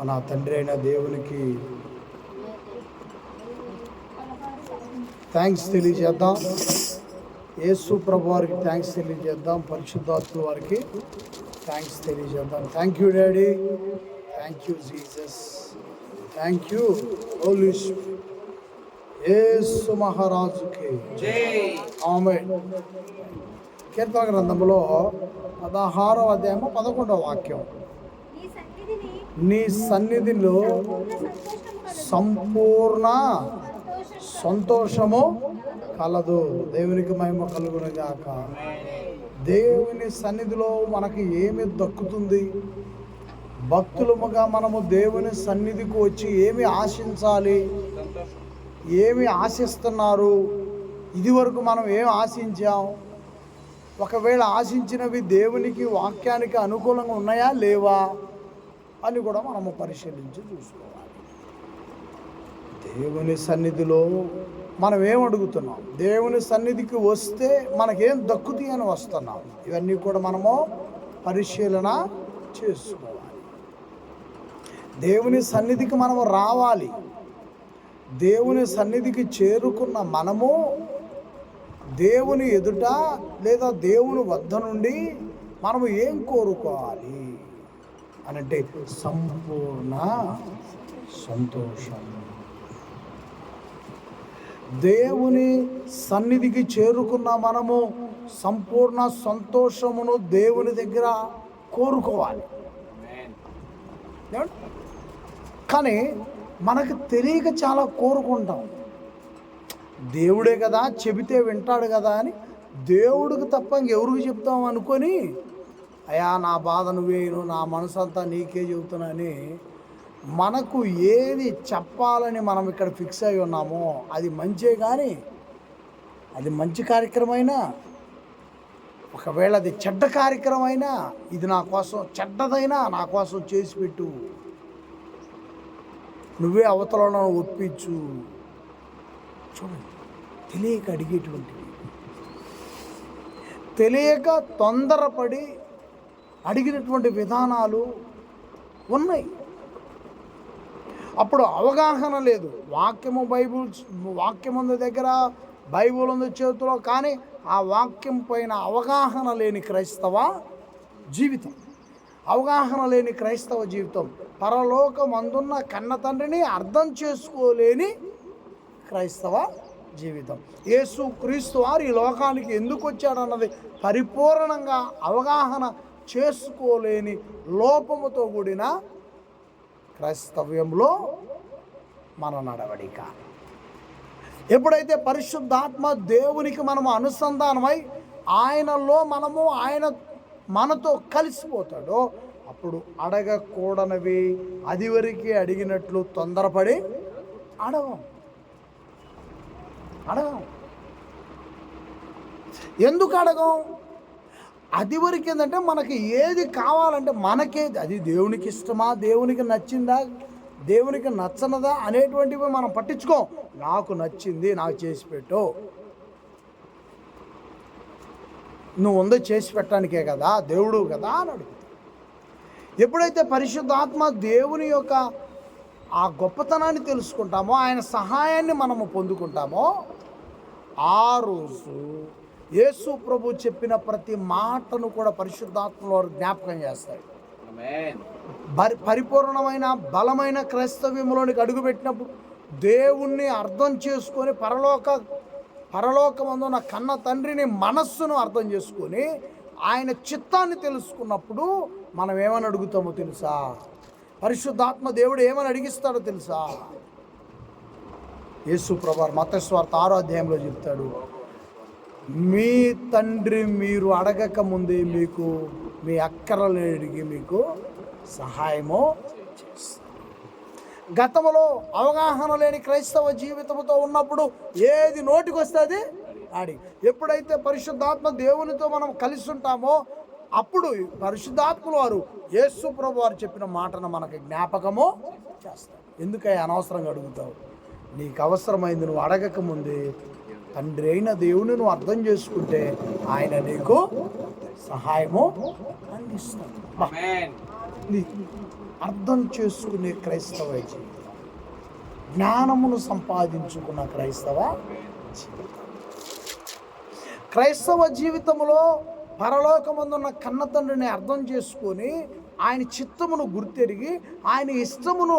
మన తండ్రి అయిన దేవునికి థ్యాంక్స్ తెలియజేద్దాం. యేసు ప్రభు వారికి థ్యాంక్స్ తెలియజేద్దాం. పరిశుద్ధాత్మ వారికి థ్యాంక్స్ తెలియజేద్దాం. Thank you daddy, thank you Jesus, thank you holy spirit. యేసు మహారాజుకి ఆమేన్. కీర్తన గ్రంథంలో 16వ అధ్యాయము 11వ వాక్యం, నీ సన్నిధిలో సంపూర్ణ సంతోషము కలదు. దేవునికి మహిమ కలుగును గాక. దేవుని సన్నిధిలో మనకి ఏమి దక్కుతుంది? భక్తులముగా మనము దేవుని సన్నిధికి వచ్చి ఏమి ఆశించాలి, ఏమి ఆశిస్తున్నారు, ఇదివరకు మనం ఏం ఆశించాం, ఒకవేళ ఆశించినవి దేవునికి వాక్యానికి అనుకూలంగా ఉన్నాయా లేవా అని కూడా మనము పరిశీలించి చూసుకోవాలి. దేవుని సన్నిధిలో మనం ఏం అడుగుతున్నాం, దేవుని సన్నిధికి వస్తే మనకేం దక్కుతాయి అని వస్తున్నాం, ఇవన్నీ కూడా మనము పరిశీలన చేసుకోవాలి. దేవుని సన్నిధికి మనము రావాలి. దేవుని సన్నిధికి చేరుకున్న మనము దేవుని ఎదుట లేదా దేవుని వద్ద నుండి మనము ఏం కోరుకోవాలి అనంటే సంపూర్ణ సంతోషం. దేవుని సన్నిధికి చేరుకున్న మనము సంపూర్ణ సంతోషమును దేవుని దగ్గర కోరుకోవాలి. కానీ మనకు తెలియక చాలా కోరుకుంటాం. దేవుడే కదా, చెబితే వింటాడు కదా అని దేవుడికి తప్ప ఇంకెవరికి చెప్తాం అనుకొని, అయ్యా నా బాధ నువ్వేను, నా మనసు అంతా నీకే చెబుతున్నాని మనకు ఏది చెప్పాలని మనం ఇక్కడ ఫిక్స్ అయి ఉన్నామో అది మంచే. కానీ అది మంచి కార్యక్రమైనా, ఒకవేళ అది చెడ్డ కార్యక్రమైనా, ఇది నా కోసం చెడ్డదైనా నా కోసం చేసి పెట్టు, నువ్వే అవతలను ఒప్పించు. చూడండి, తెలియక అడిగేటువంటివి, తెలియక తొందరపడి అడిగినటువంటి విధానాలు ఉన్నాయి. అప్పుడు అవగాహన లేదు. వాక్యం ఉంది దగ్గర, బైబుల్ ఉంది చేతిలో, కానీ ఆ వాక్యం పైన అవగాహన లేని క్రైస్తవ జీవితం, అవగాహన లేని క్రైస్తవ జీవితం, పరలోకమందున్న కన్న తండ్రిని అర్థం చేసుకోలేని క్రైస్తవ జీవితం. యేసు క్రీస్తు వారు ఈ లోకానికి ఎందుకు వచ్చాడన్నది పరిపూర్ణంగా అవగాహన చేసుకోలేని లోపముతో కూడిన క్రైస్తవ్యంలో మన నడవడిక. ఎప్పుడైతే పరిశుద్ధాత్మ దేవునికి మనము అనుసంధానమై ఆయనలో ఆయన మనతో కలిసిపోతాడో అప్పుడు అడగకూడనివి అదివరకే అడిగినట్లు తొందరపడి అడగం. ఎందుకు అడగం? అది వరకు ఏంటంటే మనకి ఏది కావాలంటే మనకేది, అది దేవునికి ఇష్టమా, దేవునికి నచ్చిందా, దేవునికి నచ్చనదా అనేటువంటివి మనం పట్టించుకోం. నాకు నచ్చింది, నాకు చేసి పెట్టు, నువ్వు ఉందో చేసి పెట్టడానికే కదా, దేవుడు కదా అని అడుగుతాం. ఎప్పుడైతే పరిశుద్ధాత్మ దేవుని యొక్క ఆ గొప్పతనాన్ని తెలుసుకుంటామో, ఆయన సహాయాన్ని మనము పొందుకుంటామో, ఆ రోజు యేసు ప్రభు చెప్పిన ప్రతి మాటను కూడా పరిశుద్ధాత్మలో జ్ఞాపకం చేస్తాడు. పరిపూర్ణమైన బలమైన క్రైస్తవ్యంలోనికి అడుగుపెట్టినప్పుడు దేవుణ్ణి అర్థం చేసుకొని పరలోకమందున్న కన్న తండ్రిని మనస్సును అర్థం చేసుకొని ఆయన చిత్తాన్ని తెలుసుకున్నప్పుడు మనం ఏమని అడుగుతామో తెలుసా? పరిశుద్ధాత్మ దేవుడు ఏమని అడిగిస్తాడో తెలుసా? యేసు ప్రభు మత్తయి సువార్త 6వ అధ్యాయంలో చెప్తాడు, మీ తండ్రి మీరు అడగక ముందే మీకు మీ అక్కరలను అడిగి మీకు సహాయము చేస్తారు. గతంలో అవగాహన లేని క్రైస్తవ జీవితంతో ఉన్నప్పుడు ఏది నోటికి వస్తుంది అడిగి, ఎప్పుడైతే పరిశుద్ధాత్మ దేవునితో మనం కలిసి ఉంటామో అప్పుడు పరిశుద్ధాత్మల వారు యేసు ప్రభు వారు చెప్పిన మాటను మనకు జ్ఞాపకము చేస్తారు. ఎందుకయ్యా అనవసరంగా అడుగుతావు? నీకు అవసరమైంది నువ్వు అడగకముందే తండ్రి అయిన దేవుని నువ్వు అర్థం చేసుకుంటే ఆయన నీకు సహాయము అందిస్తాడు. అర్థం చేసుకునే క్రైస్తవ జీవితం, జ్ఞానమును సంపాదించుకున్న క్రైస్తవ జీవితం. క్రైస్తవ జీవితంలో పరలోకమందున్న కన్న తండ్రిని అర్థం చేసుకొని ఆయన చిత్తమును గుర్తెరిగి ఆయన ఇష్టమును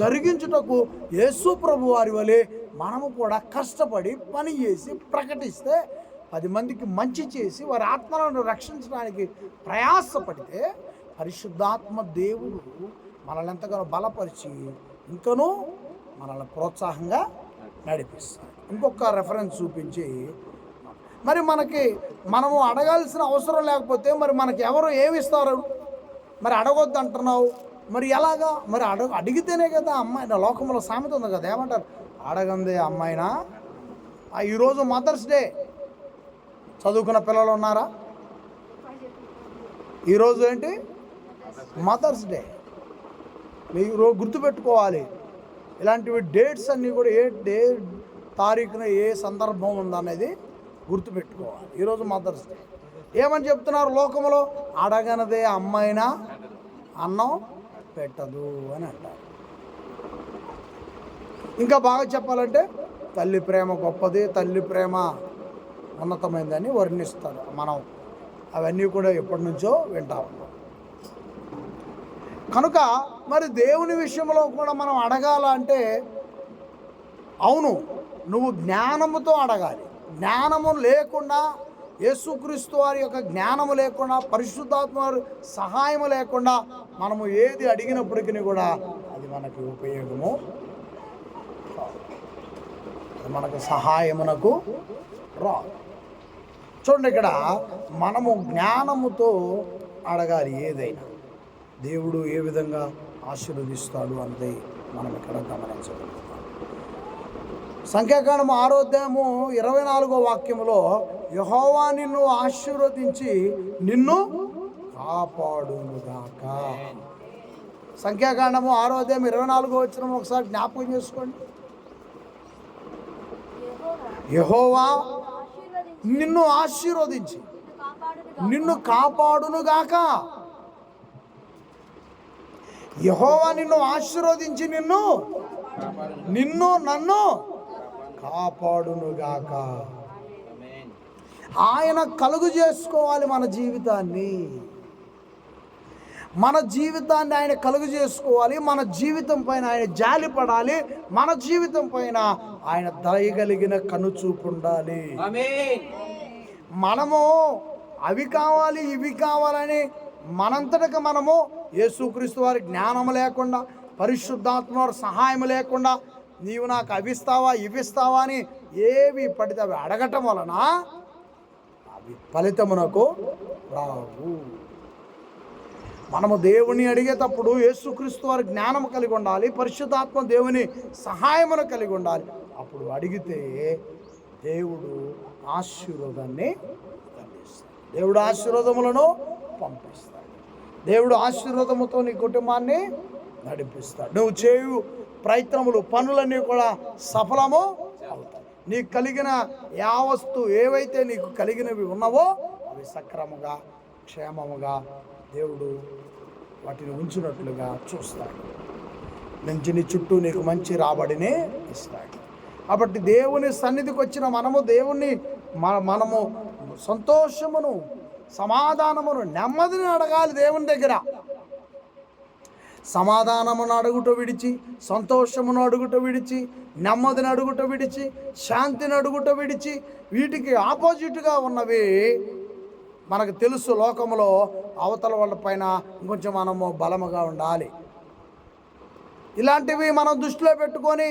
జరిగించుటకు యేసు ప్రభు వారి వలె మనము కూడా కష్టపడి పని చేసి ప్రకటిస్తే 10 మందికి మంచి చేసి వారి ఆత్మలను రక్షించడానికి ప్రయాసపడితే పరిశుద్ధాత్మ దేవుడు మనల్ని ఎంతగానో బలపరిచి ఇంకనూ మనల్ని ప్రోత్సాహంగా నడిపిస్తాడు. ఇంకొక రెఫరెన్స్ చూపించి, మరి మనము అడగాల్సిన అవసరం లేకపోతే మరి మనకి ఎవరు ఏమిస్తారు? మరి అడగొద్దు అంటున్నావు, మరి ఎలాగా? మరి అడిగితేనే కదా అమ్మాయి. లోకంలో సామెత ఉంది కదా, ఏమంటారు? అడగందే అమ్మాయినా. ఈరోజు మదర్స్ డే. చదువుకున్న పిల్లలు ఉన్నారా? ఈరోజు ఏంటి? Mother's day. మీరు గుర్తుపెట్టుకోవాలి, ఇలాంటివి డేట్స్ అన్నీ కూడా ఏ తారీఖున ఏ సందర్భం ఉందనేది గుర్తుపెట్టుకోవాలి. ఈరోజు మదర్స్ డే. ఏమని చెప్తున్నారు లోకంలో? అడగనదే అమ్మాయినా అన్నం పెట్టదు అని అంటారు. ఇంకా బాగా చెప్పాలంటే తల్లి ప్రేమ గొప్పది, తల్లి ప్రేమ ఉన్నతమైందని వర్ణిస్తారు. మనం అవన్నీ కూడా ఎప్పటి నుంచో వింటా ఉన్నాం. కనుక మరి దేవుని విషయంలో కూడా మనం అడగాలంటే, అవును, నువ్వు జ్ఞానముతో అడగాలి. జ్ఞానము లేకుండా, యేసుక్రీస్తు వారి యొక్క జ్ఞానము లేకుండా, పరిశుద్ధాత్మ వారి సహాయము లేకుండా మనము ఏది అడిగినప్పటికీ కూడా అది మనకి ఉపయోగము, అది మనకు సహాయమునకు రాదు. చూడండి, ఇక్కడ మనము జ్ఞానముతో అడగాలి. ఏదైనా దేవుడు ఏ విధంగా ఆశీర్వదిస్తాడు అన్నది మనం ఇక్కడ గమనించగలుగుతాం. సంఖ్యాకాండము 6వ అధ్యాయము 24వ వాక్యములో యెహోవా నిన్ను ఆశీర్వదించి నిన్ను కాపాడునుగాక. సంఖ్యాకాండము 6వ అధ్యాయం 24వ వచనం ఒకసారి జ్ఞాపకం చేసుకోండి. యెహోవా నిన్ను ఆశీర్వదించి నిన్ను కాపాడునుగాక. యెహోవా నిన్ను ఆశీర్వదించి నిన్ను నన్ను కాపాడునుగాక. ఆయన కలుగు చేసుకోవాలి మన జీవితాన్ని ఆయన కలుగు చేసుకోవాలి. మన జీవితం పైన ఆయన జాలి పడాలి. మన జీవితం పైన ఆయన దయగలిగిన కనుచూపు ఉండాలి. మనము అవి కావాలి ఇవి కావాలని మనంతటగా మనము యేసుక్రీస్తు వారి జ్ఞానం లేకుండా, పరిశుద్ధాత్మ వారి సహాయం లేకుండా నీవు నాకు అవిస్తావా ఇవిస్తావా అని ఏవి పడితే అవి అడగటం వలన అవి ఫలితమునకు రావు. మనము దేవుని అడిగేటప్పుడు యేసుక్రీస్తు వారి జ్ఞానం కలిగి ఉండాలి, పరిశుద్ధాత్మ దేవుని సహాయమును కలిగి ఉండాలి. అప్పుడు అడిగితే దేవుడు ఆశీర్వాదాన్ని పంపిస్తాడు. దేవుడు ఆశీర్వాదములను పంపిస్తాడు. దేవుడు ఆశీర్వాదముతో నీ కుటుంబాన్ని నడిపిస్తాడు. నువ్వు చేయు ప్రయత్నములు, పనులన్నీ కూడా సఫలము అవుతాయి. నీకు కలిగిన యావస్తు ఏవైతే నీకు కలిగినవి ఉన్నావో అవి సక్రమంగా క్షేమముగా దేవుడు వాటిని ఉంచినట్లుగా చూస్తాడు. నుంచి నీ చుట్టూ నీకు మంచి రాబడిని ఇస్తాడు. కాబట్టి దేవుని సన్నిధికి వచ్చిన మనము సంతోషమును, సమాధానమును, నెమ్మదిని అడగాలి దేవుని దగ్గర. సమాధానమును అడుగుట విడిచి, సంతోషమును అడుగుట విడిచి, నెమ్మదిని అడుగుట విడిచి, శాంతిని అడుగుట విడిచి, వీటికి ఆపోజిట్గా ఉన్నవి మనకు తెలుసు. లోకంలో అవతల వాళ్ళ పైన ఇంకొంచెం మనము బలముగా ఉండాలి. ఇలాంటివి మనం దృష్టిలో పెట్టుకొని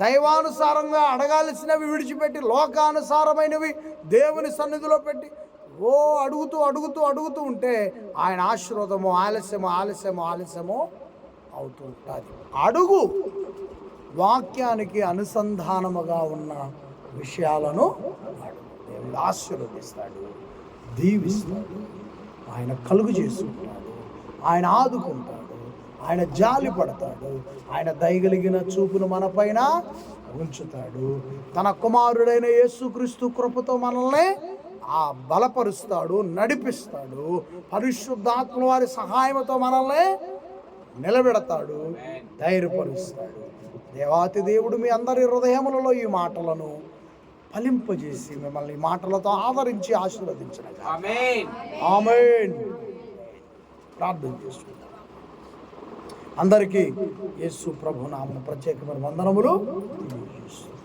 దైవానుసారంగా అడగాల్సినవి విడిచిపెట్టి లోకానుసారమైనవి దేవుని సన్నిధిలో పెట్టి అడుగుతూ ఉంటే ఆయన ఆశీర్వాదము ఆలస్యము అవుతూ ఉంటుంది. అడుగు, వాక్యానికి అనుసంధానముగా ఉన్న విషయాలను అడుగు. దేవుడు ఆశీర్వదిస్తాడు, దీవిస్తాడు, ఆయన కలుగు చేసుకుంటాడు, ఆయన ఆదుకుంటాడు, ఆయన జాలి పడతాడు, ఆయన దయగలిగిన చూపును మన పైన ఉంచుతాడు. తన కుమారుడైన యేసుక్రీస్తు కృపతో మనల్ని బలపరుస్తాడు, నడిపిస్తాడు. పరిశుద్ధాత్మ వారి సహాయంతో మనల్ని నిలబెడతాడు, ధైర్యపరుస్తాడు. దేవాతి దేవుడు మీ అందరి హృదయములలో ఈ మాటలను ఫలింపజేసి మిమ్మల్ని ఈ మాటలతో ఆదరించి ఆశీర్వదించను. ఆమేన్. ప్రార్థన చేసుకుంటాం. అందరికీ యేసు ప్రభు నామమున ప్రత్యేకమైన వందనములు తెలియజేస్తున్నాను.